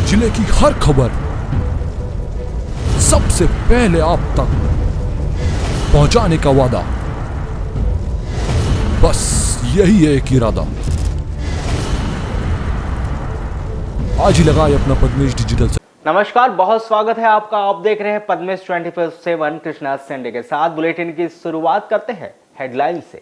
जिले की हर खबर सबसे पहले आप तक पहुंचाने का वादा, बस यही है एक इरादा। आज ही लगाए अपना पद्मेश डिजिटल। नमस्कार, बहुत स्वागत है आपका। आप देख रहे हैं पद्मेश 24/7 कृष्णा सेंडे के साथ। बुलेटिन की शुरुआत करते हैं हेडलाइन से।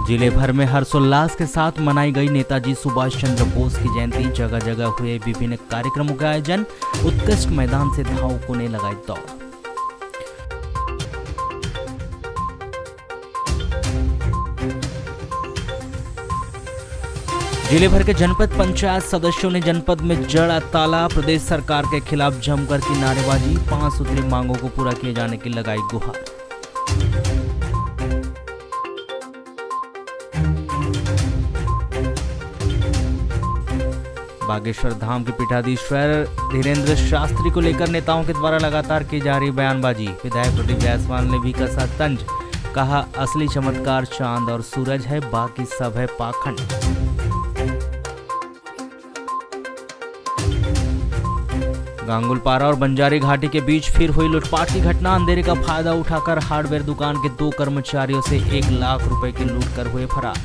जिले भर में हर्षोल्लास के साथ मनाई गई नेताजी सुभाष चंद्र बोस की जयंती। जगह जगह हुए विभिन्न कार्यक्रमों का आयोजन। उत्कृष्ट मैदान से धावकों ने लगाई दौड़। जिले भर के जनपद पंचायत सदस्यों ने जनपद में जड़ा ताला। प्रदेश सरकार के खिलाफ जमकर की नारेबाजी। 5 सूत्री मांगों को पूरा किए जाने की लगाई गुहार। बागेश्वर धाम के पीठाधीश्वर धीरेन्द्र शास्त्री को लेकर नेताओं के द्वारा लगातार की जा रही बयानबाजी। विधायक प्रदीप जायसवाल ने भी कसा तंज। कहा, असली चमत्कार चांद और सूरज है, बाकी सब है पाखंड। गांगुलपारा और बंजारी घाटी के बीच फिर हुई लूटपाट की घटना। अंधेरे का फायदा उठाकर हार्डवेयर दुकान के 2 कर्मचारियों से 1 लाख रुपए की लूट कर हुए फरार।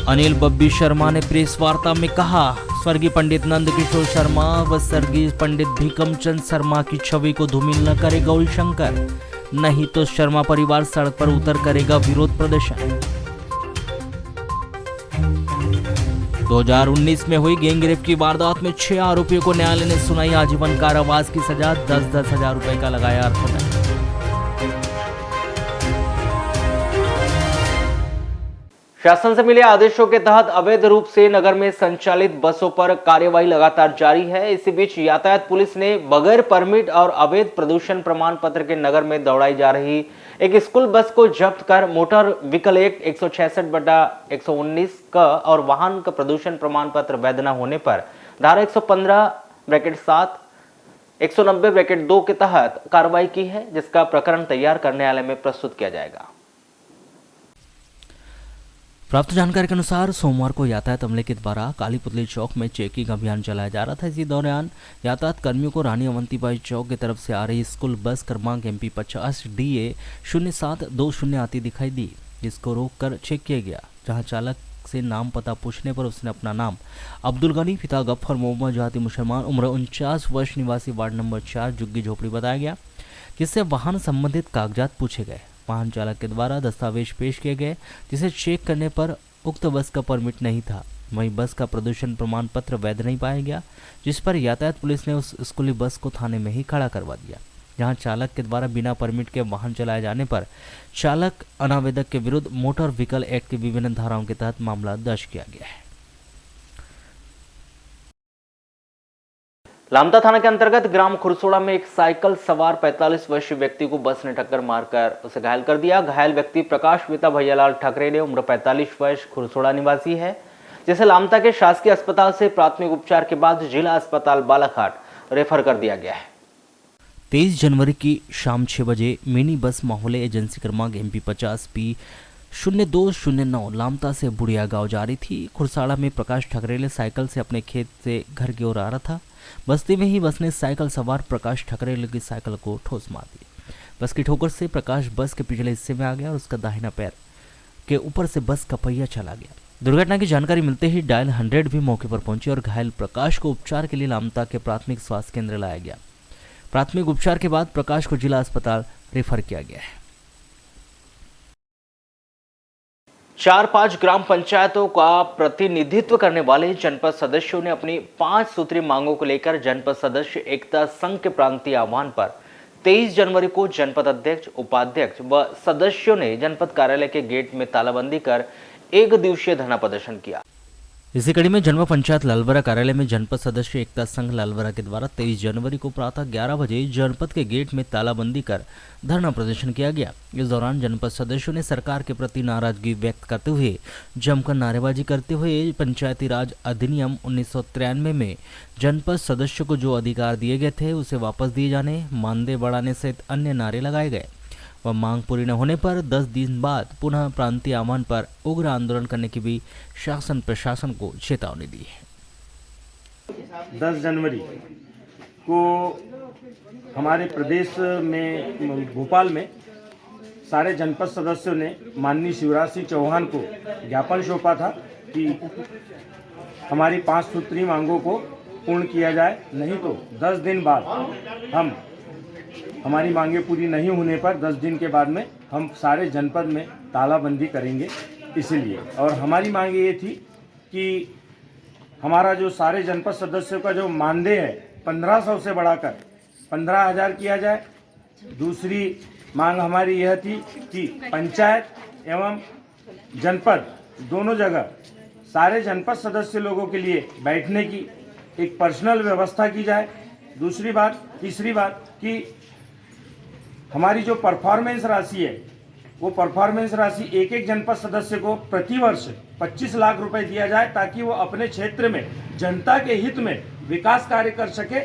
अनिल बब्बी शर्मा ने प्रेस वार्ता में कहा, स्वर्गीय पंडित नंद किशोर शर्मा व स्वर्गीय पंडित भीकमचंद शर्मा की छवि को धूमिल न करे गौरीशंकर, नहीं तो शर्मा परिवार सड़क पर उतर करेगा विरोध प्रदर्शन। 2019 में हुई गैंगरेप की वारदात में 6 आरोपियों को न्यायालय ने सुनाई आजीवन कारावास की सजा। 10-10 हजार रुपए का लगाया अर्थदंड। शासन से मिले आदेशों के तहत अवैध रूप से नगर में संचालित बसों पर कार्यवाही लगातार जारी है। इसी बीच यातायात पुलिस ने बगैर परमिट और अवैध प्रदूषण प्रमाण पत्र के नगर में दौड़ाई जा रही एक स्कूल बस को जब्त कर मोटर व्हीकल एक्ट 166/119 का और वाहन का प्रदूषण प्रमाण पत्र वैध न होने पर धारा 115(7) 190(2) के तहत कार्रवाई की है, जिसका प्रकरण तैयार कर न्यायालय में प्रस्तुत किया जाएगा। प्राप्त जानकारी के अनुसार सोमवार को यातायात अमले के द्वारा काली पुतली चौक में चेकिंग अभियान चलाया जा रहा था। इसी दौरान यातायात कर्मियों को रानी अवंतीबाई चौक की तरफ से आ रही स्कूल बस क्रमांक MP 50 DA 0720 आती दिखाई दी, जिसको रोककर चेक किया गया। जहां चालक से नाम पता पूछने पर उसने अपना नाम अब्दुल गनी, पिता गफ्फर मोहम्मद, जाति मुसलमान, उम्र 49 वर्ष, निवासी वार्ड नंबर 4 झुग्गी झोपड़ी बताया गया, जिससे वाहन संबंधित कागजात पूछे गए। वाहन चालक के द्वारा दस्तावेज पेश किए गए, जिसे चेक करने पर उक्त बस का परमिट नहीं था। वहीं बस का प्रदूषण प्रमाण पत्र वैध नहीं पाया गया, जिस पर यातायात पुलिस ने उस स्कूली बस को थाने में ही खड़ा करवा दिया। जहां चालक के द्वारा बिना परमिट के वाहन चलाए जाने पर चालक अनावेदक के विरुद्ध मोटर व्हीकल एक्ट की विभिन्न धाराओं के तहत मामला दर्ज किया गया है। लामता थाना के अंतर्गत ग्राम खुरसोड़ा में एक साइकिल सवार 45 वर्षीय व्यक्ति को बस ने टक्कर मारकर उसे घायल कर दिया। घायल व्यक्ति प्रकाश पिता भैयालाल ठकरे ने उम्र 45 वर्ष खुरसोड़ा निवासी है, जिसे लामता के शासकीय अस्पताल से प्राथमिक उपचार के बाद जिला अस्पताल बालाघाट रेफर कर दिया गया है। 23 जनवरी की शाम 6 बजे मिनी बस माहौले एजेंसी क्रमांक MP 50 P 0209 लामता से बुढ़िया गांव जा रही थी। खुरसाड़ा में प्रकाश ठकरेले साइकिल से अपने खेत से घर की ओर आ रहा था। बस्ती में ही बस ने साइकिल सवार प्रकाश ठकरेले की साइकिल को ठोस मार दी। बस की ठोकर से प्रकाश बस के पिछले हिस्से में आ गया और उसका दाहिना पैर के ऊपर से बस का पहिया चला गया। दुर्घटना की जानकारी मिलते ही डायल 100 भी मौके पर पहुंची और घायल प्रकाश को उपचार के लिए लामता के प्राथमिक स्वास्थ्य केंद्र लाया गया। प्राथमिक उपचार के बाद प्रकाश को जिला अस्पताल रेफर किया गया है। 4-5 ग्राम पंचायतों का प्रतिनिधित्व करने वाले जनपद सदस्यों ने अपनी 5 सूत्री मांगों को लेकर जनपद सदस्य एकता संघ के प्रांतीय आह्वान पर 23 जनवरी को जनपद अध्यक्ष, उपाध्यक्ष व सदस्यों ने जनपद कार्यालय के गेट में तालाबंदी कर 1 दिवसीय धरना प्रदर्शन किया। इसी कड़ी में जनपद पंचायत लालबरा कार्यालय में जनपद सदस्य एकता संघ लालबरा के द्वारा 23 जनवरी को प्रातः 11 बजे जनपद के गेट में तालाबंदी कर धरना प्रदर्शन किया गया। इस दौरान जनपद सदस्यों ने सरकार के प्रति नाराजगी व्यक्त करते हुए जमकर नारेबाजी करते हुए पंचायती राज अधिनियम 1993 में जनपद सदस्यों को जो अधिकार दिए गए थे उसे वापस दिए जाने, मानदेय बढ़ाने सहित अन्य नारे लगाए गए व मांग पूरी न होने पर 10 दिन बाद पुनः प्रांतीय आह्वान पर उग्र आंदोलन करने की भी शासन प्रशासन को चेतावनी दी है। 10 जनवरी को हमारे प्रदेश में भोपाल में सारे जनपद सदस्यों ने माननीय शिवराज सिंह चौहान को ज्ञापन सौंपा था कि हमारी 5 सूत्री मांगों को पूर्ण किया जाए, नहीं तो 10 दिन बाद हमारी मांगे पूरी नहीं होने पर 10 दिन के बाद में हम सारे जनपद में तालाबंदी करेंगे। इसलिए और हमारी मांग ये थी कि हमारा जो सारे जनपद सदस्यों का जो मानदेय है 1500 से बढ़ाकर 15,000 किया जाए। दूसरी मांग हमारी यह थी कि पंचायत एवं जनपद दोनों जगह सारे जनपद सदस्य लोगों के लिए बैठने की एक पर्सनल व्यवस्था की जाए। तीसरी बात कि हमारी जो परफॉर्मेंस राशि है वो परफॉर्मेंस राशि एक जनपद सदस्य को प्रतिवर्ष 25 लाख रुपए दिया जाए ताकि वो अपने क्षेत्र में जनता के हित में विकास कार्य कर सके।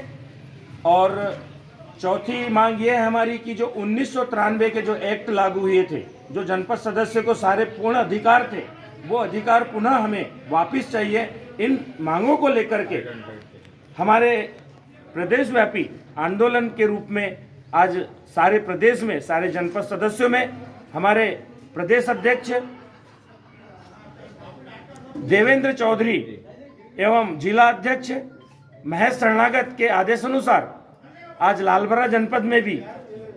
और चौथी मांग ये है हमारी कि जो 1993 के जो एक्ट लागू हुए थे, जो जनपद सदस्य को सारे पूर्ण अधिकार थे, वो अधिकार पुनः हमें वापस चाहिए। इन मांगों को लेकर के हमारे प्रदेशव्यापी आंदोलन के रूप में आज सारे प्रदेश में सारे जनपद सदस्यों में हमारे प्रदेश अध्यक्ष देवेंद्र चौधरी एवं जिला अध्यक्ष महेश शरणागत के आदेशानुसार आज लालबरा जनपद में भी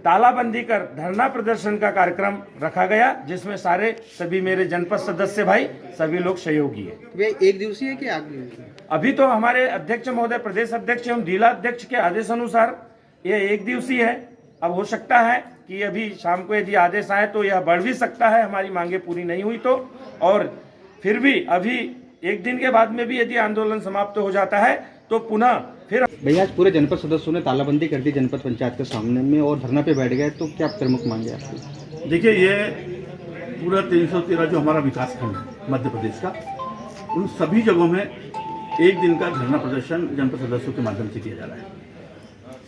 तालाबंदी कर धरना प्रदर्शन का कार्यक्रम रखा गया, जिसमें सारे सभी मेरे जनपद सदस्य भाई सभी लोग सहयोगी है। वे एक दिवसीय है कि आगे? अभी तो हमारे अध्यक्ष महोदय प्रदेश अध्यक्ष एवं जिला अध्यक्ष के आदेशानुसार यह एक दिवसीय है। अब हो सकता है कि अभी शाम को यदि आदेश आए तो यह बढ़ भी सकता है, हमारी मांगे पूरी नहीं हुई तो। और फिर भी अभी एक दिन के बाद में भी यदि आंदोलन समाप्त हो जाता है तो पुनः फिर। भैया आज पूरे जनपद सदस्यों ने तालाबंदी कर दी जनपद पंचायत के सामने में और धरना पे बैठ गए, तो क्या प्रमुख मांगे आपकी? देखिए, ये पूरा 313 जो हमारा विकास खंड है मध्य प्रदेश का, उन सभी जगहों में एक दिन का धरना प्रदर्शन जनपद सदस्यों के माध्यम से किया जा रहा है।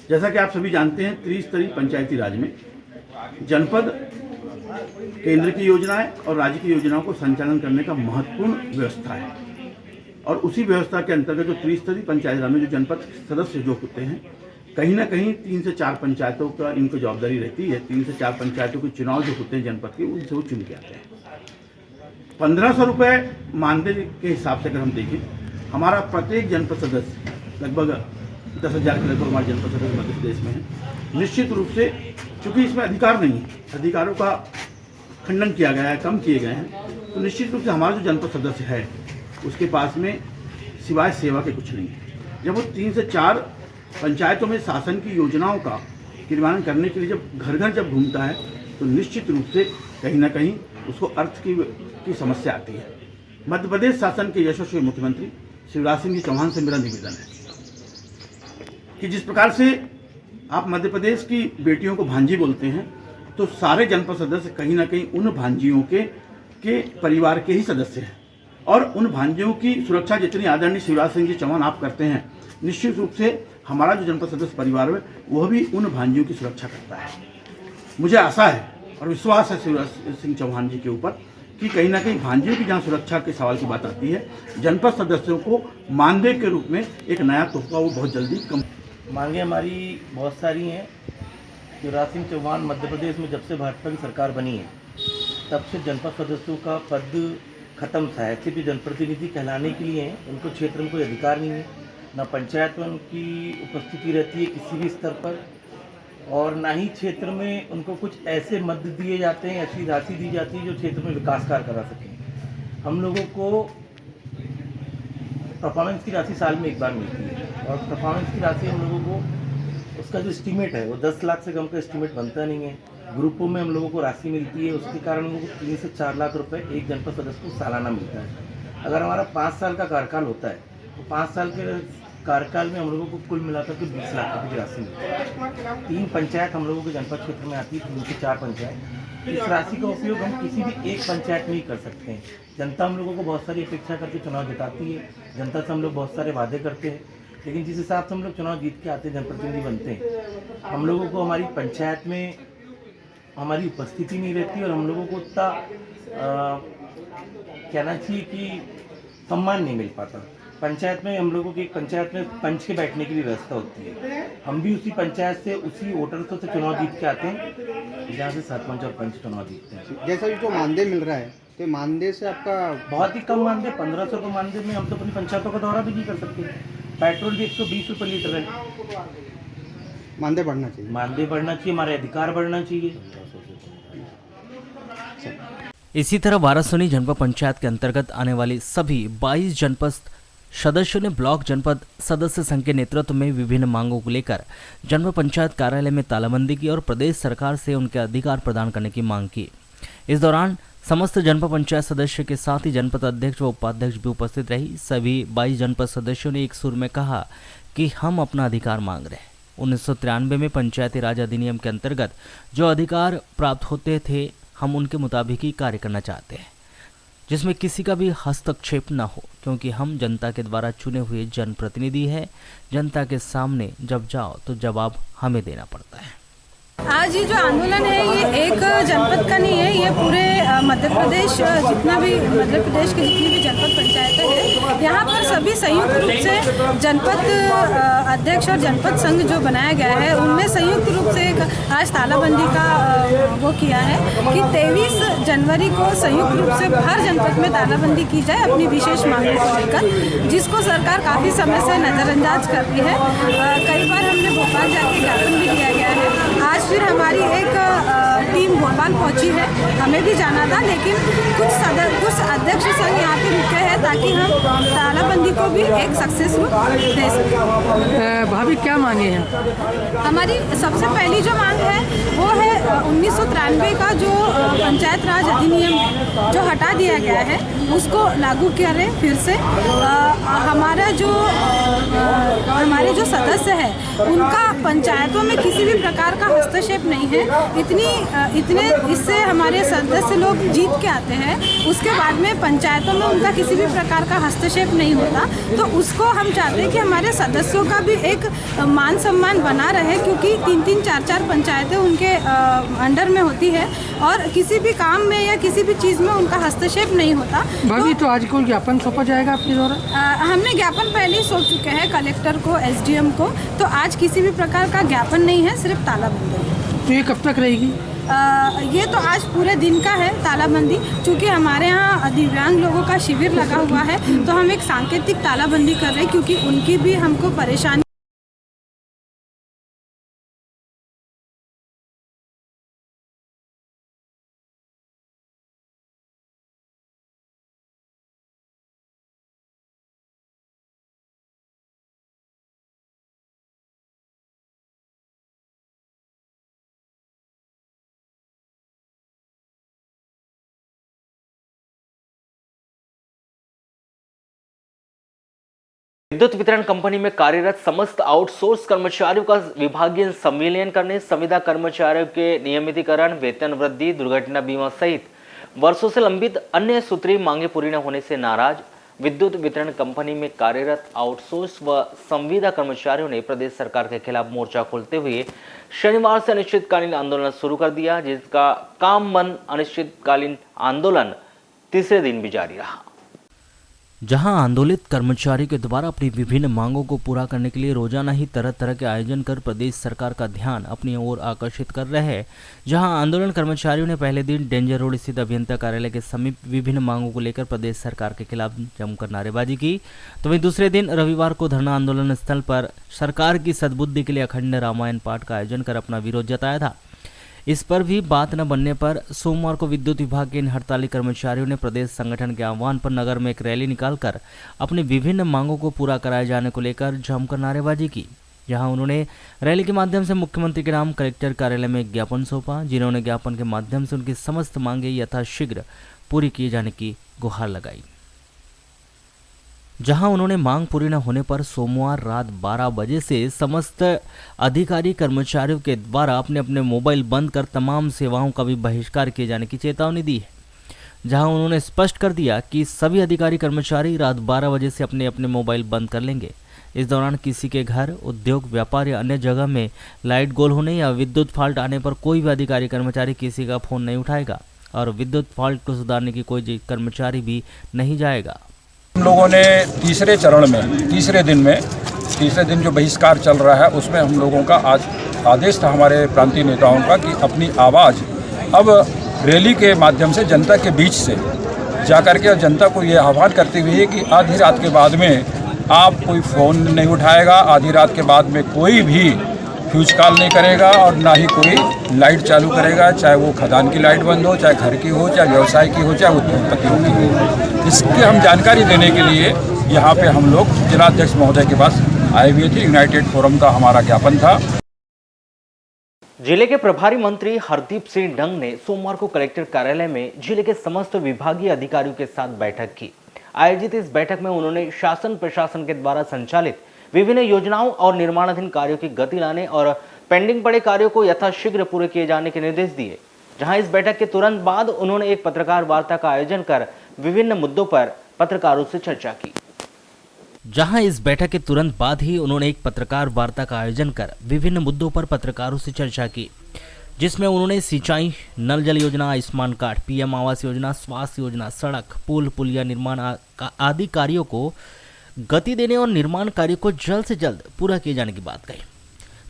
जैसा कि आप सभी जानते हैं, त्रिस्तरीय पंचायती राज में जनपद केंद्र की योजनाएं और राज्य की योजनाओं को संचालन करने का महत्वपूर्ण व्यवस्था है। और उसी व्यवस्था के अंतर्गत जो त्रिस्तरीय पंचायत राज में जो जनपद सदस्य जो होते हैं, कहीं ना कहीं 3 से 4 पंचायतों का इनको जवाबदारी रहती है। 3 से 4 पंचायतों के चुनाव जो होते हैं जनपद के, उनसे वो चुन के आते हैं। 1500 रुपये मानदेय के हिसाब से अगर हम देखें, हमारा प्रत्येक जनपद सदस्य लगभग 10,000 के लगभग हमारे जनपद सदस्य मध्य प्रदेश में है। निश्चित रूप से चूंकि इसमें अधिकार नहीं है, अधिकारों का खंडन किया गया है, कम किए गए हैं, तो निश्चित रूप से हमारा जो जनपद सदस्य है उसके पास में सिवाय सेवा के कुछ नहीं है। जब वो 3 से 4 पंचायतों में शासन की योजनाओं का क्रियान्वयन करने के लिए जब घर घर जब घूमता है तो निश्चित रूप से कहीं ना कहीं उसको अर्थ की समस्या आती है। मध्य प्रदेश शासन के यशस्वी मुख्यमंत्री शिवराज सिंह चौहान से मेरा निवेदन है कि जिस प्रकार से आप मध्य प्रदेश की बेटियों को भांजी बोलते हैं, तो सारे जनपद सदस्य कहीं ना कहीं उन भांजियों के परिवार के ही सदस्य हैं। और उन भांजियों की सुरक्षा जितनी आदरणीय शिवराज सिंह जी चौहान आप करते हैं, निश्चित रूप से हमारा जो जनपद सदस्य परिवार है वह भी उन भांजियों की सुरक्षा करता है। मुझे आशा है और विश्वास है शिवराज सिंह चौहान जी के ऊपर कि कहीं ना कहीं भांजियों की जहाँ सुरक्षा के सवाल की बात आती है, जनपद सदस्यों को मानदेय के रूप में एक नया तोहफा वो बहुत जल्दी कम। मांगे हमारी बहुत सारी हैं। शिवराज सिंह चौहान मध्य प्रदेश में जब से भाजपा की सरकार बनी है तब से जनपद सदस्यों का पद खत्म था। ऐसे भी जनप्रतिनिधि कहलाने के लिए हैं, उनको क्षेत्र में कोई अधिकार नहीं है, ना पंचायत में उनकी उपस्थिति रहती है किसी भी स्तर पर, और ना ही क्षेत्र में उनको कुछ ऐसे मद दिए जाते हैं, ऐसी राशि दी जाती है जो क्षेत्र में विकास कार्य करा सकें। हम लोगों को परफॉर्मेंस की राशि साल में एक बार मिलती है, और परफॉर्मेंस की राशि हम लोगों को उसका जो एस्टीमेट है वो 10 लाख से कम का एस्टीमेट बनता नहीं है। ग्रुपों में हम लोगों को राशि मिलती है, उसके कारण हम लोगों को 3 से 4 लाख रुपए एक जनपद सदस्य को सालाना मिलता है। अगर हमारा 5 साल का कार्यकाल होता है तो 5 साल के कार्यकाल में हम लोगों को कुल मिलाकर के 20 लाख रुपये की राशि मिलती है। 3 पंचायत हम लोगों के जनपद क्षेत्र में आती है, 3 से 4 पंचायत। इस राशि का उपयोग हम किसी भी एक पंचायत में ही कर सकते हैं। जनता हम लोगों को बहुत सारी अपेक्षा करके चुनाव जिताती है, जनता से हम लोग बहुत सारे वादे करते हैं, लेकिन जिस हिसाब से हम लोग चुनाव जीत के आते हैं, जनप्रतिनिधि बनते हैं, हम लोगों को हमारी पंचायत में हमारी उपस्थिति नहीं रहती और हम लोगों को उतना कहना चाहिए कि सम्मान नहीं मिल पाता। पंचायत में हम लोगों की पंचायत में पंच के बैठने की भी व्यवस्था होती है। हम भी उसी पंचायत से उसी वोटर्स से चुनाव जीत के आते हैं जहाँ से सरपंच और पंच चुनाव जीतते हैं। जैसा जो मानदेय मिल रहा है तो मानदेय से आपका बहुत ही कम मानदेय, 1500 रुपये मानदेय में हम तो अपनी पंचायतों का दौरा भी नहीं कर सकते। पेट्रोल भी 120 रुपये लीटर है। मानदेय बढ़ना चाहिए, मानदेय बढ़ना चाहिए, हमारे अधिकार बढ़ना चाहिए। इसी तरह वारासोनी जनपद पंचायत के अंतर्गत आने वाली सभी 22 जनपद सदस्यों ने ब्लॉक जनपद सदस्य संघ के नेतृत्व में विभिन्न मांगों को लेकर जनपद पंचायत कार्यालय में तालाबंदी की और प्रदेश सरकार से उनके अधिकार प्रदान करने की मांग की। इस दौरान समस्त जनपद पंचायत सदस्य के साथ ही जनपद अध्यक्ष व उपाध्यक्ष भी उपस्थित रही। सभी 22 जनपद सदस्यों ने एक सुर में कहा कि हम अपना अधिकार मांग रहे हैं। 1993 में पंचायती राज अधिनियम के अंतर्गत जो अधिकार प्राप्त होते थे, हम उनके मुताबिक ही कार्य करना चाहते हैं, जिसमें किसी का भी हस्तक्षेप न हो, क्योंकि हम जनता के द्वारा चुने हुए जनप्रतिनिधि हैं। जनता के सामने जब जाओ तो जवाब हमें देना पड़ता है। आज ये जो आंदोलन है ये एक जनपद का नहीं है, ये पूरे मध्य प्रदेश जितना भी मध्य प्रदेश की जितनी भी जनपद पंचायतें हैं, यहाँ पर सभी संयुक्त रूप से जनपद अध्यक्ष और जनपद संघ जो बनाया गया है उनने संयुक्त रूप से एक आज तालाबंदी का वो किया है कि 23 जनवरी को संयुक्त रूप से हर जनपद में तालाबंदी की जाए अपनी विशेष मांगों को लेकर, जिसको सरकार काफ़ी समय से नज़रअंदाज कर रही है। कई बार हमने भोपाल जाके ज्ञापन भी दिया गया है। आज फिर हमारी एक टीम भोपाल पहुंची है, हमें भी जाना था, लेकिन कुछ अध्यक्ष संघ यहाँ पे रुके हैं ताकि हम तालाबंदी को भी एक सक्सेस दे सकें। भाभी क्या मांगे हैं? हमारी सबसे पहली जो मांग है वो है 1993 का जो पंचायत राज अधिनियम जो हटा दिया गया है उसको लागू करें फिर से। हमारे जो सदस्य हैं उनका पंचायतों में किसी भी प्रकार का हस्तक्षेप नहीं है। इतने इससे हमारे सदस्य लोग जीत के आते हैं, उसके बाद में पंचायतों में उनका किसी भी प्रकार का हस्तक्षेप नहीं होता, तो उसको हम चाहते हैं कि हमारे सदस्यों का भी एक मान सम्मान बना रहे, क्योंकि 3-3, 4-4 पंचायतें उनके अंडर में होती है और किसी भी काम में या किसी भी चीज़ में उनका हस्तक्षेप नहीं होता। भाभी तो आज कोई ज्ञापन सौंपा जाएगा आपके द्वारा? हमने ज्ञापन पहले ही सौंप चुके हैं कलेक्टर को, SDM को, तो आज किसी भी प्रकार का ज्ञापन नहीं है, सिर्फ तालाबंदी है। तो ये कब तक रहेगी? ये तो आज पूरे दिन का है तालाबंदी। चूँकि हमारे यहाँ दिव्यांग लोगों का शिविर लगा हुआ है तो हम एक सांकेतिक तालाबंदी कर रहे हैं, क्योंकि उनकी भी हमको परेशानी विद्युत वितरण कंपनी में कार्यरत समस्त आउटसोर्स कर्मचारियों का विभागीय संविलियन करने, संविदा कर्मचारियों के नियमितीकरण, वेतन वृद्धि, दुर्घटना बीमा सहित वर्षों से लंबित अन्य सूत्रीय मांगे पूरी न होने से नाराज विद्युत वितरण कंपनी में कार्यरत आउटसोर्स व संविदा कर्मचारियों ने प्रदेश सरकार के खिलाफ मोर्चा खोलते हुए शनिवार से अनिश्चितकालीन आंदोलन शुरू कर दिया, जिसका काम बंद अनिश्चितकालीन आंदोलन तीसरे दिन भी जारी रहा। जहां आंदोलित कर्मचारी के द्वारा अपनी विभिन्न मांगों को पूरा करने के लिए रोजाना ही तरह तरह के आयोजन कर प्रदेश सरकार का ध्यान अपनी ओर आकर्षित कर रहे हैं। जहां आंदोलन कर्मचारियों ने पहले दिन डेंजर रोड स्थित अभियंता कार्यालय के समीप विभिन्न मांगों को लेकर प्रदेश सरकार के खिलाफ जमकर नारेबाजी की, तो वहीं दूसरे दिन रविवार को धरना आंदोलन स्थल पर सरकार की सद्बुद्धि के लिए अखंड रामायण पाठ का आयोजन कर अपना विरोध जताया था। इस पर भी बात न बनने पर सोमवार को विद्युत विभाग के इन हड़ताली कर्मचारियों ने प्रदेश संगठन के आह्वान पर नगर में एक रैली निकालकर अपनी विभिन्न मांगों को पूरा कराए जाने को लेकर जमकर नारेबाजी की। जहां उन्होंने रैली के माध्यम से मुख्यमंत्री के नाम कलेक्टर कार्यालय में एक ज्ञापन सौंपा, जिन्होंने ज्ञापन के माध्यम से उनकी समस्त मांगे यथाशीघ्र पूरी किए जाने की गुहार लगाई। जहां उन्होंने मांग पूरी न होने पर सोमवार रात 12 बजे से समस्त अधिकारी कर्मचारियों के द्वारा अपने अपने मोबाइल बंद कर तमाम सेवाओं का भी बहिष्कार किए जाने की चेतावनी दी है। जहां उन्होंने स्पष्ट कर दिया कि सभी अधिकारी कर्मचारी रात 12 बजे से अपने अपने मोबाइल बंद कर लेंगे। इस दौरान किसी के घर, उद्योग, व्यापार या अन्य जगह में लाइट गोल होने या विद्युत फॉल्ट आने पर कोई भी अधिकारी कर्मचारी किसी का फोन नहीं उठाएगा और विद्युत फॉल्ट को सुधारने की कोई कर्मचारी भी नहीं जाएगा। हम लोगों ने तीसरे चरण में तीसरे दिन जो बहिष्कार चल रहा है उसमें हम लोगों का आज आदेश था हमारे प्रांतीय नेताओं का कि अपनी आवाज़ अब रैली के माध्यम से जनता के बीच से जाकर के जनता को ये आह्वान करते हुए कि आधी रात के बाद में आप कोई फ़ोन नहीं उठाएगा, आधी रात के बाद में कोई भी फ्यूज कॉल नहीं करेगा और ना ही कोई लाइट चालू करेगा, चाहे वो खदान की लाइट बंद हो, चाहे घर की हो, चाहे व्यवसाय की हो, चाहे उद्योगपतियों की हो। इसकी हम जानकारी देने के लिए यहाँ पे हम लोग जिलाध्यक्ष महोदय के पास आए हुए थे। यूनाइटेड फोरम का हमारा ज्ञापन था। जिले के प्रभारी मंत्री हरदीप सिंह डंग ने सोमवार को कलेक्टर कार्यालय में जिले के समस्त विभागीय अधिकारियों के साथ बैठक की। आयोजित इस बैठक में उन्होंने शासन प्रशासन के द्वारा संचालित विभिन्न योजनाओं और निर्माणाधीन कार्यों की गति लाने और पेंडिंग पड़े कार्यों को यथाशीघ्र पूरे किए जाने के निर्देश दिए। जहां इस बैठक के तुरंत बाद उन्होंने एक पत्रकार वार्ता का आयोजन कर विभिन्न मुद्दों पर पत्रकारों से चर्चा की। जहां इस बैठक के तुरंत बाद ही उन्होंने एक पत्रकार वार्ता का आयोजन कर विभिन्न मुद्दों पर पत्रकारों से चर्चा की, जिसमें उन्होंने सिंचाई, नल जल योजना, आयुष्मान कार्ड, पीएम आवास योजना, स्वास्थ्य योजना, सड़क, पुल, पुलिया निर्माण आदि कार्यों को गति देने और निर्माण कार्यों को जल्द से जल्द पूरा किए जाने की बात कही।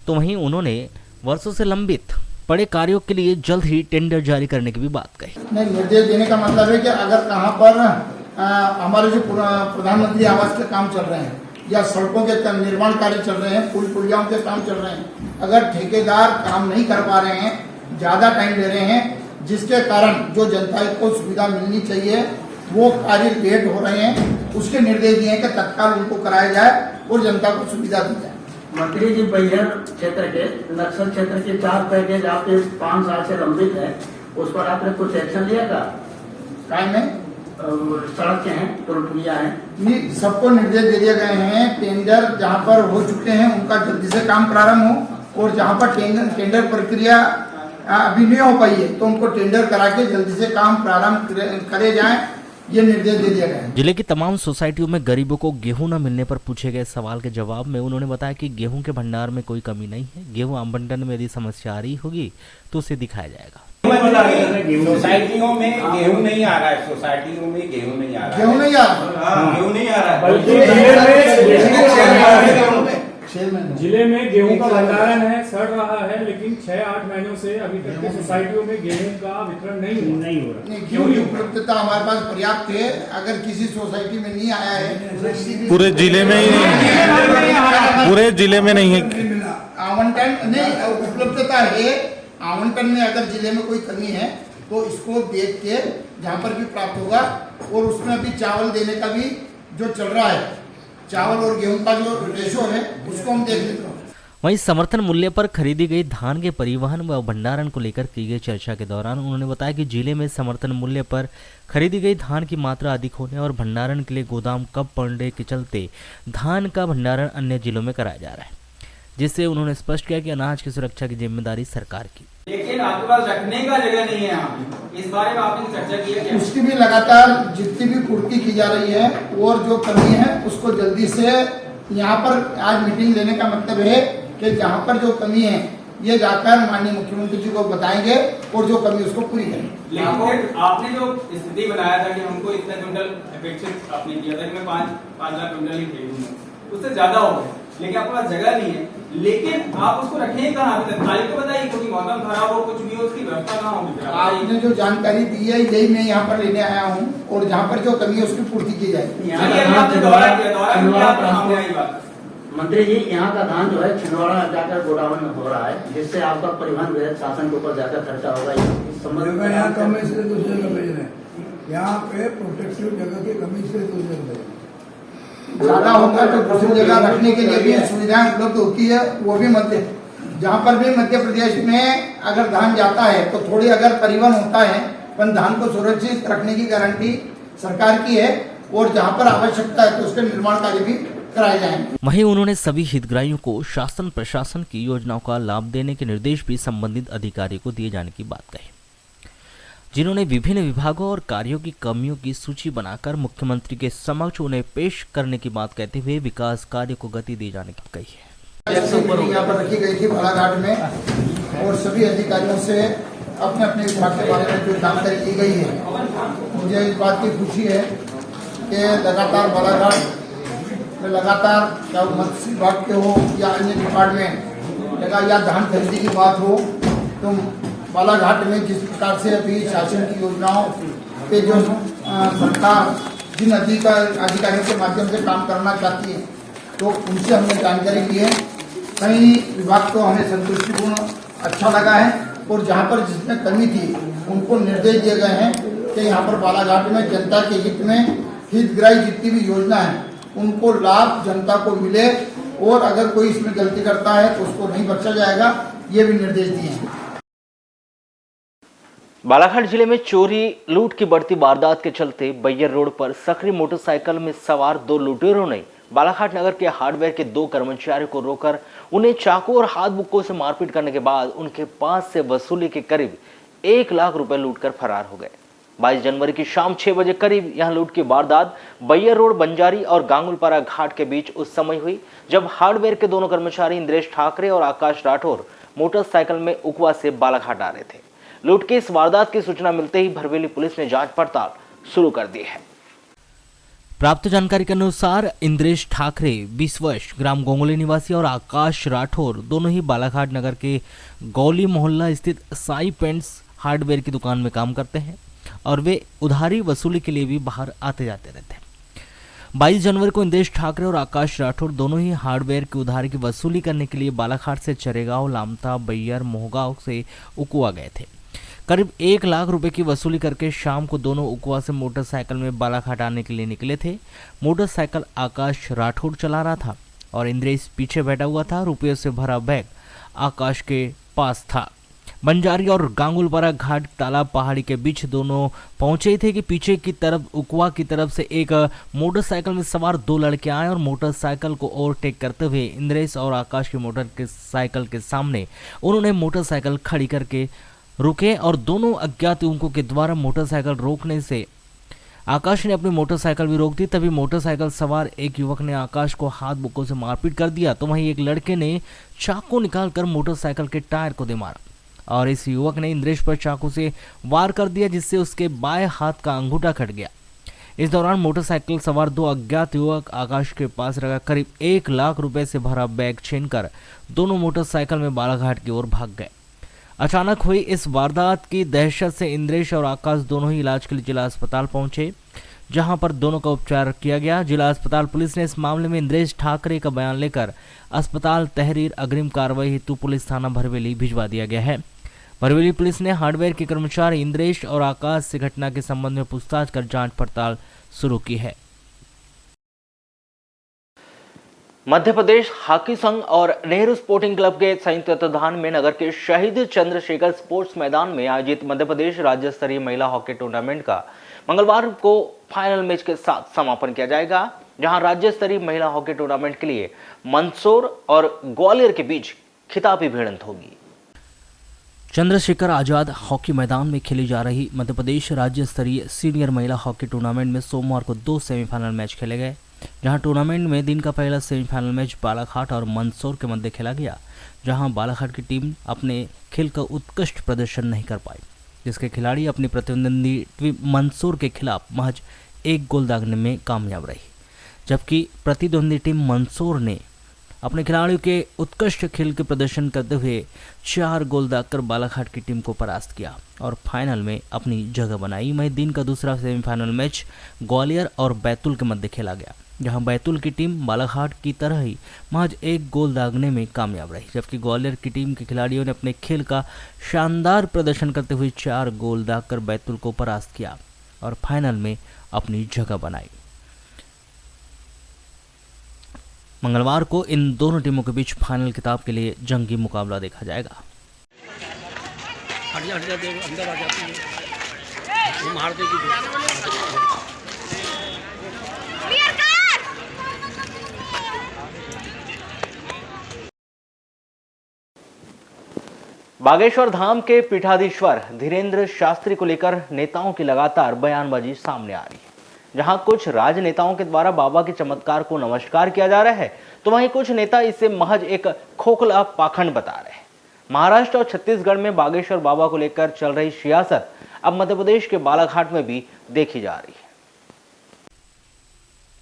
तो वहीं उन्होंने वर्षों से लंबित पड़े कार्यों के लिए जल्द ही टेंडर जारी करने की भी बात कही। निर्देश देने का मतलब है कि अगर कहाँ पर हमारे जो प्रधानमंत्री आवास के काम चल रहे हैं या सड़कों के निर्माण कार्य चल रहे हैं, पुल पुलियाओं के काम चल रहे हैं, अगर ठेकेदार काम नहीं कर पा रहे हैं, ज़्यादा टाइम ले रहे हैं, जिसके कारण जो जनता को सुविधा मिलनी चाहिए वो कार्य लेट हो रहे हैं, उसके निर्देश दिए हैं कि तत्काल उनको कराया जाए और जनता को सुविधा दी जाए। मंत्री जी बैहर क्षेत्र के नक्सल क्षेत्र के 4 पैकेज आपके 5 साल से लंबित है, उस पर आपने कुछ एक्शन लिया था? काय में सड़क के हैं, पुल पुलिया है, नहीं, सबको निर्देश दे दिए गए हैं। टेंडर जहां पर हो चुके हैं उनका जल्दी से काम प्रारंभ हो और जहां पर टेंडर प्रक्रिया अभी नहीं हो पाई है तो उनको टेंडर करा के जल्दी से काम प्रारंभ करे जाए, ये निर्देश दे दिया गया है। जिले की तमाम सोसाइटियों में गरीबों को गेहूं न मिलने पर पूछे गए सवाल के जवाब में उन्होंने बताया कि गेहूं के भंडार में कोई कमी नहीं है। गेहूं आवंटन में यदि समस्या आ रही होगी तो उसे दिखाया जाएगा। सोसाइटियों में गेहूं नहीं आ रहा है, सोसाइटियों में गेहूं नहीं आ रहा है, गेहूं नहीं आ रहा, गेहूं नहीं आ रहा है। जिले में गेहूं का भंडारण है, सड़ रहा है, लेकिन 6-8 महीनों से अभी तक की सोसाइटियों में गेहूं का वितरण नहीं हो रहा। गेहूं की उपलब्धता हमारे पास पर्याप्त है। अगर किसी सोसाइटी में नहीं आया है, पूरे जिले में ही नहीं, पूरे जिले में नहीं है आवंटन नहीं, उपलब्धता है। आवंटन में अगर जिले में कोई कमी है तो इसको देख के जहाँ पर भी प्राप्त होगा, और उसमें अभी चावल देने का भी जो चल रहा है, चावल और गेहूं का जो रेशो है उसको हम देख लेते हैं। वहीं समर्थन मूल्य पर खरीदी गई धान के परिवहन व भंडारण को लेकर की गई चर्चा के दौरान उन्होंने बताया कि जिले में समर्थन मूल्य पर खरीदी गई धान की मात्रा अधिक होने और भंडारण के लिए गोदाम कम पड़ने के चलते धान का भंडारण अन्य जिलों में कराया जा रहा है, जिससे उन्होंने स्पष्ट किया कि अनाज की सुरक्षा की जिम्मेदारी सरकार की। लेकिन आपके पास रखने का जगह नहीं है यहाँ, इस बारे में आपने चर्चा की है क्या? उसकी भी लगातार जितनी भी पूर्ति की जा रही है और जो कमी है उसको जल्दी से यहाँ पर आज मीटिंग लेने का मतलब है कि जहाँ पर जो कमी है ये जाकर माननीय मुख्यमंत्री जी को बताएंगे और जो कमी उसको पूरी करेंगे। लेकिन आपने जो स्थिति बनाया था कि हमको इतना क्विंटल अपेक्षित आपने किया था कि मैं 5 लाख क्विंटल ही खरीदूंगा, उससे ज्यादा हो गया, लेकिन आपके पास जगह नहीं है। लेकिन आप उसको रखें कहाँ? तारीख तो बताइए, क्योंकि मौसम खराब हो, कुछ भी हो, उसकी व्यवस्था कहाँ होगी? आपने जो जानकारी दी है यही मैं यहाँ पर लेने आया हूँ और जहाँ पर जो कमी है उसकी पूर्ति की जाएगी। मंत्री जी, यहाँ का धान जो है छिंदवाड़ा जाकर गोडाउन में हो रहा है, जिससे आपका परिवहन व्यय शासन के ऊपर ज्यादा खर्चा होगा। इस संबंध में यहाँ कमी से दूसरी जगह भेज रहे हैं, यहाँ पे प्रोटेक्टिव जगह की कमी से दूसरी जगह ज्यादा होता है तो दूसरी जगह रखने के लिए भी सुविधाएं उपलब्ध होती है। वो भी जहाँ पर भी मध्य प्रदेश में अगर धान जाता है तो थोड़ी अगर परिवहन होता है, पर धान को सुरक्षित रखने की गारंटी सरकार की है और जहाँ पर आवश्यकता है तो उसके निर्माण कार्य भी कराए जाएंगे। वहीं उन्होंने सभी हितग्राहियों को शासन प्रशासन की योजनाओं का लाभ देने के निर्देश भी संबंधित अधिकारियों को दिए जाने की बात कही, जिन्होंने विभिन्न विभागों और कार्यों की कमियों की सूची बनाकर मुख्यमंत्री के समक्ष उन्हें पेश करने की बात कहते हुए विकास कार्य को गति दिए जाने की कही है। यहाँ पर रखी गई थी बालाघाट में और सभी अधिकारियों से अपने अपने विभाग के बारे में जो जानकारी दी गई है, मुझे इस बात की खुशी है कि लगातार बालाघाट में चाहे मत्स्य विभाग के हो या अन्य डिपार्टमेंट या धान खरीदी की बात हो, तो बालाघाट में जिस प्रकार से अभी शासन की योजनाओं पे जो सरकार जिन अधिकारियों के माध्यम से काम करना चाहती है, तो उनसे हमने जानकारी ली है। कई विभाग तो हमें संतुष्टिपूर्ण अच्छा लगा है और जहाँ पर जिसमें कमी थी उनको निर्देश दिए गए हैं कि यहाँ पर बालाघाट में जनता के हित में हितग्राही जितनी भी योजना है उनको लाभ जनता को मिले और अगर कोई इसमें गलती करता है तो उसको नहीं बख्शा जाएगा, ये भी निर्देश दिए हैं। बालाघाट जिले में चोरी लूट की बढ़ती वारदात के चलते बैयर रोड पर सकरी मोटरसाइकिल में सवार 2 लुटेरों ने बालाघाट नगर के हार्डवेयर के 2 कर्मचारियों को रोककर उन्हें चाकू और हाथ बुक्कों से मारपीट करने के बाद उनके पास से वसूली के करीब 1 लाख रुपए लूटकर फरार हो गए। 22 जनवरी की शाम 6 बजे करीब यहां लूट की वारदात बैयर रोड बंजारी और गांगुलपारा घाट के बीच उस समय हुई जब हार्डवेयर के दोनों कर्मचारी इंद्रेश ठाकरे और आकाश राठौर मोटरसाइकिल में उकवा से बालाघाट आ रहे थे। लूट की इस वारदात की सूचना मिलते ही भरवेली पुलिस ने जांच पड़ताल शुरू कर दी है। प्राप्त जानकारी के अनुसार इंद्रेश ठाकरे 20 वर्ष ग्राम गोंगोली निवासी और आकाश राठौर दोनों ही बालाघाट नगर के गौली मोहल्ला स्थित साई पेंट्स हार्डवेयर की दुकान में काम करते हैं और वे उधारी वसूली के लिए भी बाहर आते जाते रहते हैं। 22 जनवरी को इंद्रेश ठाकरे और आकाश राठौर दोनों ही हार्डवेयर की उधारी की वसूली करने के लिए बालाघाट से चरेगांव, लामता, बैयर, मोहगांव से उकुआ गए थे। करीब 1 लाख रुपए की वसूली करके शाम को दोनों उकुआ से मोटरसाइकिल में बालाघाट आने के लिए निकले थे। मोटरसाइकिल आकाश राठौर चला रहा था और इंद्रेश पीछे बैठा हुआ था। रुपयों से भरा बैग आकाश के पास था। बंजारी और गांगुलपारा घाट तालाब पहाड़ी के बीच दोनों पहुंचे थे कि पीछे की तरफ उकवा की तरफ से एक मोटरसाइकिल में सवार 2 लड़के आए और मोटरसाइकिल को ओवरटेक करते हुए इंद्रेश और आकाश की मोटरसाइकिल के सामने उन्होंने मोटरसाइकिल खड़ी करके रुके और दोनों अज्ञात युवकों के द्वारा मोटरसाइकिल रोकने से आकाश ने अपनी मोटरसाइकिल भी रोक दी। तभी मोटरसाइकिल सवार एक युवक ने आकाश को हाथ बुक्कों से मारपीट कर दिया तो वहीं एक लड़के ने चाकू निकालकर मोटरसाइकिल के टायर को दे मारा और इस युवक ने इंद्रेश पर चाकू से वार कर दिया जिससे उसके बाएं हाथ का अंगूठा कट गया। इस दौरान मोटरसाइकिल सवार 2 अज्ञात युवक आकाश के पास रखा करीब 1 लाख रुपए से भरा बैग छीनकर दोनों मोटरसाइकिल में बालाघाट की ओर भाग गए। अचानक हुई इस वारदात की दहशत से इंद्रेश और आकाश दोनों ही इलाज के लिए जिला अस्पताल पहुंचे, जहां पर दोनों का उपचार किया गया। जिला अस्पताल पुलिस ने इस मामले में इंद्रेश ठाकरे का बयान लेकर अस्पताल तहरीर अग्रिम कार्रवाई हेतु पुलिस थाना भरवेली भिजवा दिया गया है। भरवेली पुलिस ने हार्डवेयर के कर्मचारी इंद्रेश और आकाश से घटना के संबंध में पूछताछ कर जांच पड़ताल शुरू की है। मध्य प्रदेश हॉकी संघ और नेहरू स्पोर्टिंग क्लब के संयुक्त तत्वाधान में नगर के शहीद चंद्रशेखर स्पोर्ट्स मैदान में आयोजित मध्य प्रदेश राज्य स्तरीय महिला हॉकी टूर्नामेंट का मंगलवार को फाइनल मैच के साथ समापन किया जाएगा, जहां राज्य स्तरीय महिला हॉकी टूर्नामेंट के लिए मंदसौर और ग्वालियर के बीच खिताबी भिड़ंत होगी। चंद्रशेखर आजाद हॉकी मैदान में खेली जा रही मध्य प्रदेश राज्य स्तरीय सीनियर महिला हॉकी टूर्नामेंट में सोमवार को 2 सेमीफाइनल मैच खेले गए, जहां टूर्नामेंट में दिन का पहला सेमीफाइनल मैच बालाघाट और मंदसौर के मध्य खेला गया, जहां बालाघाट की टीम अपने खेल का उत्कृष्ट प्रदर्शन नहीं कर पाई, जिसके खिलाड़ी अपनी प्रतिद्वंदी मंदसौर के खिलाफ महज 1 गोल दागने में कामयाब रही, जबकि प्रतिद्वंदी टीम मंदसौर ने अपने खिलाड़ियों के उत्कृष्ट खेल के प्रदर्शन करते हुए 4 गोल दागकर बालाघाट की टीम को परास्त किया और फाइनल में अपनी जगह बनाई। वहीं दिन का दूसरा सेमीफाइनल मैच ग्वालियर और बैतूल के मध्य खेला गया, जहां बैतूल की टीम बालाघाट की तरह ही महज 1 गोल दागने में कामयाब रही, जबकि ग्वालियर की टीम के खिलाड़ियों ने अपने खेल का शानदार प्रदर्शन करते हुए 4 गोल दागकर बैतूल को परास्त किया और फाइनल में अपनी जगह बनाई। मंगलवार को इन दोनों टीमों के बीच फाइनल खिताब के लिए जंगी मुकाबला देखा जाएगा। बागेश्वर धाम के पीठाधीश्वर धीरेन्द्र शास्त्री को लेकर नेताओं की लगातार बयानबाजी सामने आ रही है। जहां कुछ राजनेताओं के द्वारा बाबा के चमत्कार को नमस्कार किया जा रहा है, तो वहीं कुछ नेता इसे महज एक खोखला पाखंड बता रहे हैं। महाराष्ट्र और छत्तीसगढ़ में बागेश्वर बाबा को लेकर चल रही सियासत अब मध्य प्रदेश के बालाघाट में भी देखी जा रही है।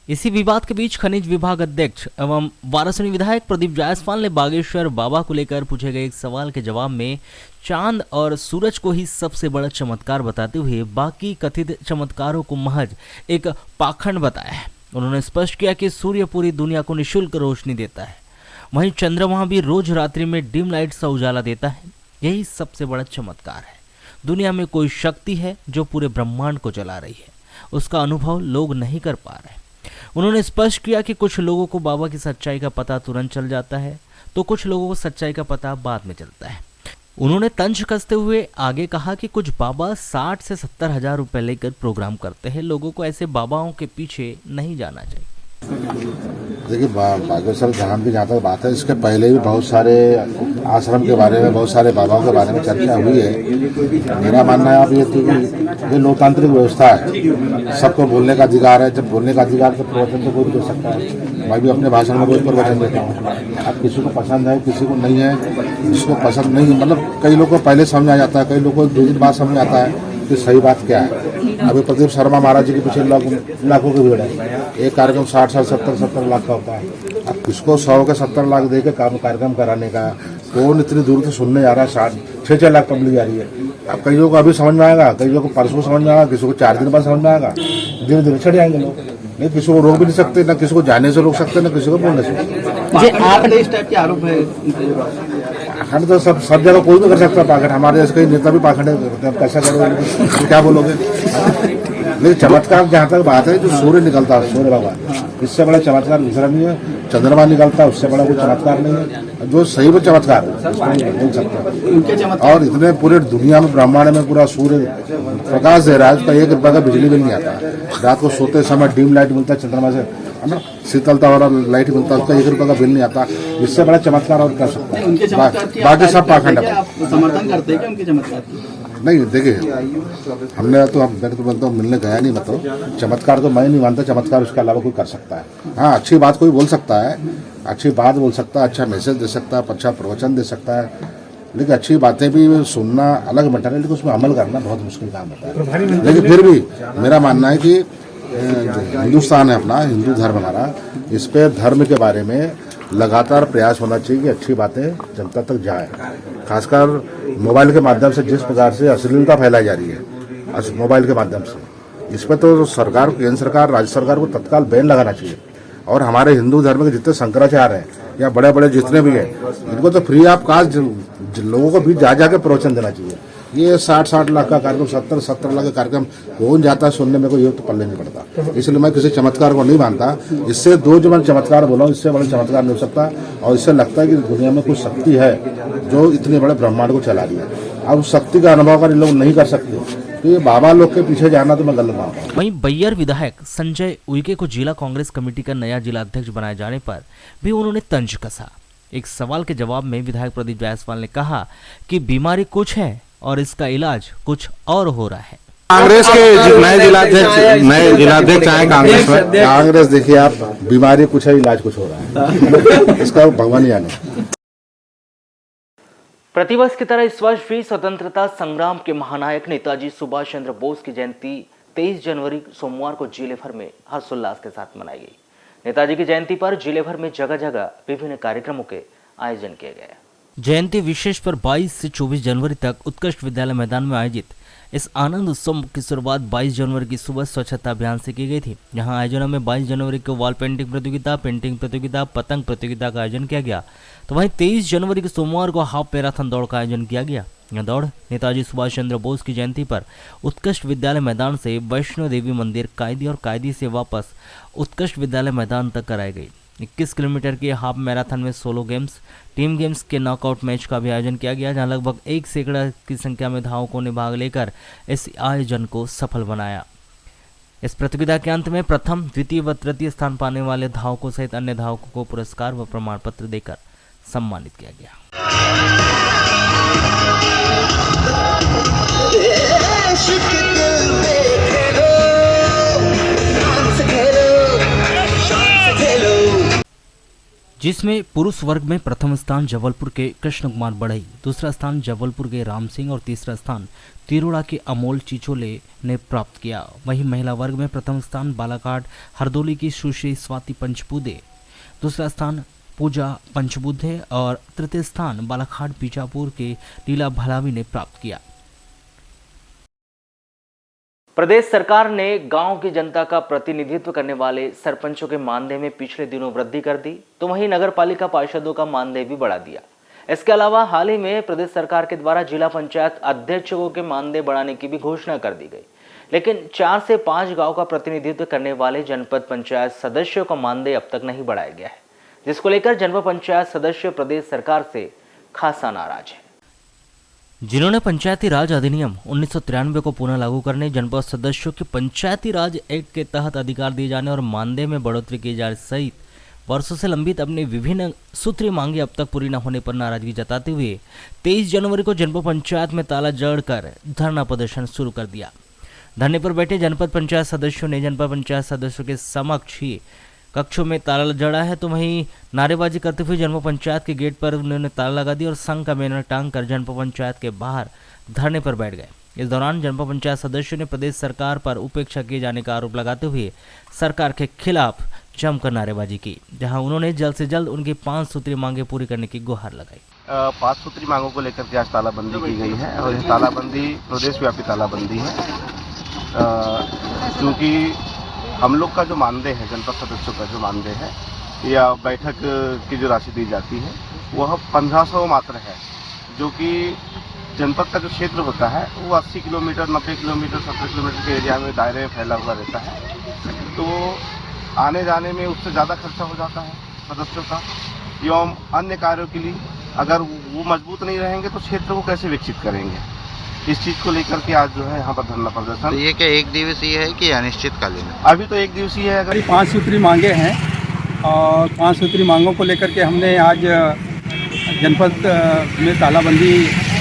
इसी विवाद के बीच खनिज विभाग अध्यक्ष एवं वाराणसी विधायक प्रदीप जायसवाल ने बागेश्वर बाबा को लेकर पूछे गए एक सवाल के जवाब में चांद और सूरज को ही सबसे बड़ा चमत्कार बताते हुए बाकी कथित चमत्कारों को महज एक पाखंड बताया है। उन्होंने स्पष्ट किया कि सूर्य पूरी दुनिया को निःशुल्क रोशनी देता है, वहीं चंद्रमा भी रोज रात्रि में डिम लाइट सा उजाला देता है। यही सबसे बड़ा चमत्कार है। दुनिया में कोई शक्ति है जो पूरे ब्रह्मांड को चला रही है, उसका अनुभव लोग नहीं कर पा रहे। उन्होंने स्पष्ट किया कि कुछ लोगों को बाबा की सच्चाई का पता तुरंत चल जाता है, तो कुछ लोगों को सच्चाई का पता बाद में चलता है। उन्होंने तंज कसते हुए आगे कहा कि कुछ बाबा 60 से 70 हजार रुपए लेकर प्रोग्राम करते हैं। लोगों को ऐसे बाबाओं के पीछे नहीं जाना चाहिए। देखिए, बागेश्वर धाम की जहाँ तक बात है, इसके पहले भी बहुत सारे आश्रम के बारे में, बहुत सारे बाबाओं के बारे में चर्चा हुई है। मेरा मानना है अब ये थी कि ये लोकतांत्रिक व्यवस्था है, सबको बोलने का अधिकार है। जब बोलने का अधिकार तो प्रवचन तो कोई भी दे सकता है। मैं भी अपने भाषण में रोज प्रवचन देता हूँ। अब किसी को पसंद है, किसी को नहीं है। जिसको पसंद नहीं, मतलब कई लोगों को पहले समझ आ जाता है, कई लोगों को 2 दिन बाद समझ आता है कि सही बात क्या है। अभी प्रदीप शर्मा महाराज जी के पीछे लाखों की भीड़ है। एक कार्यक्रम 60-70 लाख का होता है। अब किसको 100 के 70 लाख दे के कार्यक्रम कराने का, कौन इतनी दूर से सुनने जा रहा है। 6-6 लाख पब्लिक जा रही है। अब कई लोगों को अभी समझ में आएगा, कई लोगों को परसों समझ में आएगा, किसी को 4 दिन बाद समझ में आएगा। धीरे धीरे चढ़ जाएंगे लोग। नहीं, किसी को रोक भी नहीं सकते, ना किसी को जाने से रोक सकते, ना किसी को बोलने से। पाखंड इस टाइप के आरोप है। पाखंड तो सब जगह कोई भी कर सकता है। पाखंड हमारे जैसे कई नेता भी पाखंड है। कैसा करोगे, क्या बोलोगे? लेकिन चमत्कार जहाँ तक बात है, जो सूर्य निकलता है, सूर्य भगवान, इससे बड़ा चमत्कार दूसरा नहीं है। चंद्रमा निकलता है, उससे बड़ा कोई चमत्कार नहीं है। जो सही में चमत्कार है उसको बोल सकते हैं। और इतने पूरे दुनिया में, ब्रह्मांड में पूरा सूर्य प्रकाश दे रहा है, उसका 1 रुपये का बिजली बिल नहीं आता। रात को सोते समय डिम लाइट मिलता है चंद्रमा से, है ना, शीतलता वाला लाइट मिलता है, उसका 1 रुपये का बिल नहीं आता। इससे बड़ा चमत्कार और कर सकता है। बाकी सब पाखंड है। समर्थन करते हैं उनके चमत्कार? नहीं, देखिए, हमने तो मैं तो बोलता हूँ, मिलने गया नहीं। मतलब चमत्कार तो मैं नहीं मानता। चमत्कार उसके अलावा कोई कर सकता है। हाँ, अच्छी बात कोई बोल सकता है, अच्छी बात बोल सकता है, अच्छा मैसेज दे सकता है, अच्छा प्रवचन दे सकता है। लेकिन अच्छी बातें भी सुनना अलग मैटर है, लेकिन उसमें अमल करना बहुत मुश्किल काम होता है। लेकिन फिर भी मेरा मानना है कि हिंदुस्तान है अपना, हिंदू धर्म हमारा, इस पे धर्म के बारे में लगातार प्रयास होना चाहिए कि अच्छी बातें जनता तक जाए। खासकर मोबाइल के माध्यम से जिस प्रकार से अश्लीलता फैलाई जा रही है मोबाइल के माध्यम से, इस पर तो सरकार, केंद्र सरकार, राज्य सरकार को तत्काल बैन लगाना चाहिए। और हमारे हिंदू धर्म के जितने शंकराचार्य हैं या बड़े बड़े जितने भी हैं, इनको तो फ्री ऑफ कास्ट लोगों को भी जा के प्रवचन देना चाहिए। ये 60 लाख का कार्यक्रम, 70 लाख का कार्यक्रम कौन जाता है सुनने में, को ये तो पल्ले नहीं पड़ता। इसलिए मैं किसी चमत्कार को नहीं मानता। इससे जो मैं चमत्कार बोला हूँ, इससे बड़ा चमत्कार नहीं हो सकता। और इससे लगता है कि दुनिया में कुछ शक्ति है जो इतने बड़े ब्रह्मांड को चला रही है। अब शक्ति का अनुभव अगर लोग नहीं कर सकते, तो ये बाबा लोग के पीछे जाना तो मैं गलत मानता हूँ। वहीं बैयर विधायक संजय उइके को जिला कांग्रेस कमेटी का नया जिला अध्यक्ष बनाए जाने पर भी उन्होंने तंज कसा। एक सवाल के जवाब में विधायक प्रदीप जायसवाल ने कहा कि बीमारी कुछ है और इसका इलाज कुछ और हो रहा है। कांग्रेस के नए जिलाध्यक्ष आए कांग्रेस में। कांग्रेस, देखिए आप, बीमारी कुछ है, इलाज कुछ हो रहा है। इसका भगवान जाने। प्रतिवर्ष की तरह इस वर्ष भी स्वतंत्रता संग्राम के महानायक नेताजी सुभाष चंद्र बोस की जयंती 23 जनवरी सोमवार को जिले भर में हर्षोल्लास के साथ मनाई गई। नेताजी की जयंती पर जिले भर में जगह जगह विभिन्न कार्यक्रमों के आयोजन किए गए। जयंती विशेष पर 22 से 24 जनवरी तक उत्कृष्ट विद्यालय मैदान में आयोजित इस आनंद उत्सव की शुरुआत 22 जनवरी की सुबह स्वच्छता अभियान से की गई थी। यहां आयोजनों में 22 जनवरी को वॉल पेंटिंग प्रतियोगिता, पेंटिंग प्रतियोगिता, पतंग प्रतियोगिता का आयोजन किया गया। तो वहीं 23 जनवरी के सोमवार को हाफ मैराथन दौड़ का आयोजन किया गया। यह दौड़ नेताजी सुभाष चंद्र बोस की जयंती पर उत्कृष्ट विद्यालय मैदान से वैष्णो देवी मंदिर, कायदी और कायदी से वापस उत्कृष्ट विद्यालय मैदान तक कराई गई। 21 किलोमीटर के हाफ मैराथन में सोलो गेम्स, टीम गेम्स के नॉकआउट मैच का भी आयोजन किया गया, जहां लगभग 1 सैकड़ा की संख्या में धावकों ने भाग लेकर इस आयोजन को सफल बनाया। इस प्रतियोगिता के अंत में प्रथम, द्वितीय व तृतीय स्थान पाने वाले धावकों सहित अन्य धावकों को पुरस्कार व प्रमाण पत्र देकर सम्मानित किया गया। जिसमें पुरुष वर्ग में प्रथम स्थान जबलपुर के कृष्ण कुमार बढ़ई, दूसरा स्थान जबलपुर के राम सिंह और तीसरा स्थान तिरोड़ा के अमोल चिचोले ने प्राप्त किया। वहीं महिला वर्ग में प्रथम स्थान बालाघाट हरदोली की सुश्री स्वाति पंचबुद्धे, दूसरा स्थान पूजा पंचबुद्धे और तृतीय स्थान बालाघाट बीजापुर के लीला भलावी ने प्राप्त किया। प्रदेश सरकार ने गांव की जनता का प्रतिनिधित्व करने वाले सरपंचों के मानदेय में पिछले दिनों वृद्धि कर दी, तो वहीं नगर पालिका पार्षदों का मानदेय भी बढ़ा दिया। इसके अलावा हाल ही में प्रदेश सरकार के द्वारा जिला पंचायत अध्यक्षों के मानदेय बढ़ाने की भी घोषणा कर दी गई, लेकिन 4 से 5 गांव का प्रतिनिधित्व करने वाले जनपद पंचायत सदस्यों का मानदेय अब तक नहीं बढ़ाया गया है, जिसको लेकर जनपद पंचायत सदस्य प्रदेश सरकार से खासा नाराज है। जिन्होंने पंचायती राज अधिनियम 1993 को पुनः लागू करने, जनपद सदस्यों के पंचायती राज एक्ट के तहत अधिकार दिए जाने और मानदेय में बढ़ोतरी किए जाने सहित वर्षों से लंबित अपनी विभिन्न सूत्रीय मांगे अब तक पूरी न होने पर नाराजगी जताते हुए 23 जनवरी को जनपद पंचायत में ताला जड़कर धरना प्रदर्शन शुरू कर दिया। धरने पर बैठे जनपद पंचायत सदस्यों ने जनपद पंचायत सदस्यों के समक्ष ही कक्षों में ताला जड़ा है, तो वहीं नारेबाजी करते हुए जनपद पंचायत के गेट पर उन्होंने ताला लगा दिया और संघ का बैनर टांग कर जनपद पंचायत के बाहर धरने पर बैठ गए। इस दौरान जनपद पंचायत सदस्यों ने प्रदेश सरकार पर उपेक्षा किए जाने का आरोप लगाते हुए सरकार के खिलाफ जमकर नारेबाजी की, जहां उन्होंने जल्द से जल्द उनकी 5 सूत्रीय मांगे पूरी करने की गुहार लगाई। 5 सूत्री मांगों को लेकर के आज तालाबंदी की गई है और यह तालाबंदी प्रदेशव्यापी तालाबंदी है, क्योंकि हम लोग का जो मानदेय है, जनपद सदस्यों का जो मानदेय है या बैठक की जो राशि दी जाती है वह 1500 मात्र है, जो कि जनपद का जो क्षेत्र होता है वो 80 किलोमीटर, 90 किलोमीटर, 70 किलोमीटर के एरिया में दायरे में फैला हुआ रहता है, तो आने जाने में उससे ज़्यादा खर्चा हो जाता है सदस्यों का एवं अन्य कार्यों के लिए। अगर वो मजबूत नहीं रहेंगे तो क्षेत्र को कैसे विकसित करेंगे, इस चीज़ को लेकर के आज जो है यहाँ पर धरना प्रदर्शन। ये क्या एक दिवसीय है कि अनिश्चितकालीन? अभी तो एक दिवसीय है। अगर 5 सूत्री मांगे हैं और 5 सूत्री मांगों को लेकर के हमने आज जनपद में तालाबंदी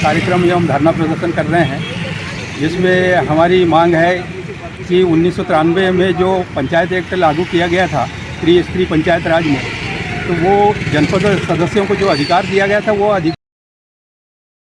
कार्यक्रम एवं धरना प्रदर्शन कर रहे हैं, जिसमें हमारी मांग है कि 1993 में जो पंचायत एक्ट लागू किया गया था त्रिस्तरीय पंचायत राज में, तो वो जनपद सदस्यों को जो अधिकार दिया गया था वो